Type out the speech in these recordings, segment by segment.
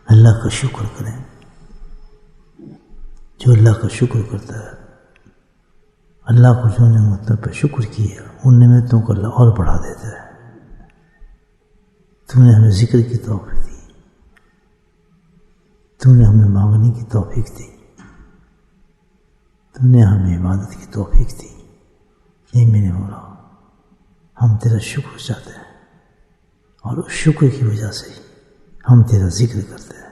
اللہ کا شکر کریں. جو اللہ کا شکر کرتا ہے، اللہ کو جو نعمتوں پہ شکر کیا، ان نعمتوں کو اللہ اور بڑھا دیتا ہے. تو نے ہمیں ذکر کی توفیق دی، تو نے ہمیں مانگنے کی توفیق دی، تو نے ہمیں عبادت کی توفیق دی. اے میرے مولا، ہم تیرا شکر چاہتے ہیں، اور اس شکر کی وجہ سے ہم تیرا ذکر کرتے ہیں.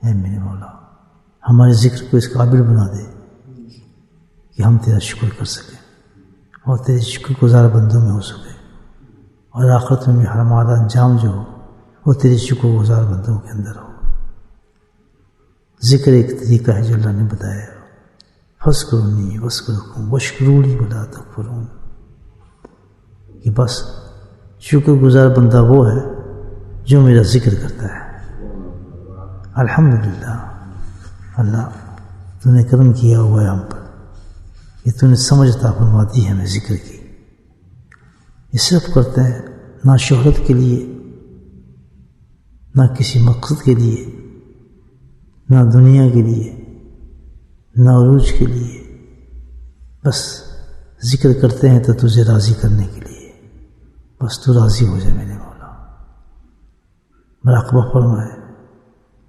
اے میرے مولا، ہمارے ذکر کو اس قابل بنا دے کہ ہم تیرا شکر کر سکیں اور تیرے شکر گزار بندوں میں ہو سکے، اور آخرت میں ہمارا انجام جو ہو وہ تیرے شکر گزار بندوں کے اندر ہو. ذکر ایک طریقہ ہے جو اللہ نے بتایا، فَاذْكُرُونِي وَاذْكُرْكُمْ وَاشْكُرُوا لِي وَلَا تَكْفُرُونَ، کہ بس شکر گزار بندہ وہ ہے جو میرا ذکر کرتا ہے. الحمدللہ، اللہ تو نے کرم کیا ہوا ہے ہم پر کہ تو نے سمجھ عطا فرما دی ہمیں ذکر کی. یہ صرف کرتے ہیں نہ شہرت کے لیے، نہ کسی مقصد کے لیے، نہ دنیا کے لیے، نہ عروج کے لیے. بس ذکر کرتے ہیں تو تجھے راضی کرنے کے لیے. بس تو راضی ہو جائے میرے مولا. مراقبہ فرمائے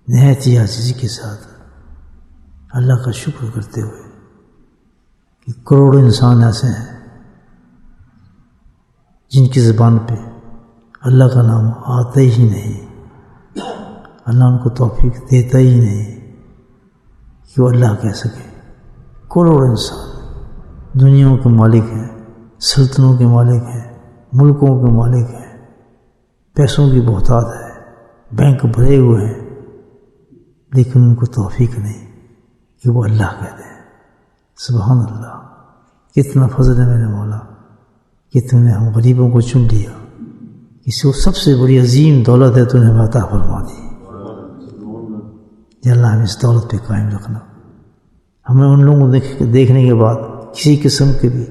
نہایت ہی عاجزی کے ساتھ اللہ کا شکر کرتے ہوئے کہ کروڑوں انسان ایسے ہیں جن کی زبان پہ اللہ کا نام آتا ہی نہیں، اللہ ان کو توفیق دیتا ہی نہیں کہ وہ اللہ کہہ سکے. کروڑوں انسان دنیاؤں کے مالک ہیں، سلطنوں کے مالک ہیں، ملکوں کے مالک ہیں، پیسوں کی بہتات ہے، بینک بھرے ہوئے ہیں، لیکن ان کو توفیق نہیں کہ وہ اللہ کہتے ہیں. سبحان اللہ، کتنا فضل ہے میرے مولا کہ تو نے ہم غریبوں کو چن لیا. اس کو سب سے بڑی عظیم دولت ہے تو نے ہمیں عطا فرما دی. یا اللہ ہمیں اس دولت پہ قائم رکھنا. ہمیں ان لوگوں کو دیکھنے کے بعد کسی قسم کے بھی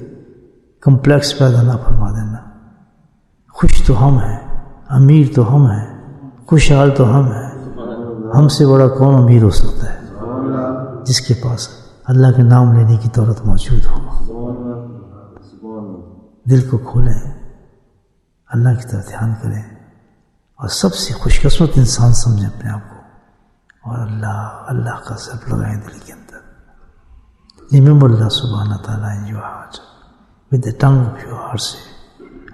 کمپلیکس پیدا نہ فرما دینا. خوش تو ہم ہیں، امیر تو ہم ہیں، خوشحال تو ہم ہیں. ہم سے بڑا کون امیر ہو سکتا ہے جس کے پاس اللہ کے نام لینے کی دولت موجود ہو. دل کو کھولیں، اللہ کی طرف دھیان کریں، اور سب سے خوش قسمت انسان سمجھیں اپنے آپ کو، اور اللہ کا ضرب لگائیں دل کے اندر. Remember Allah subhanahu wa ta'ala in your heart. With the tongue of your heart say,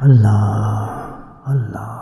Allah, Allah.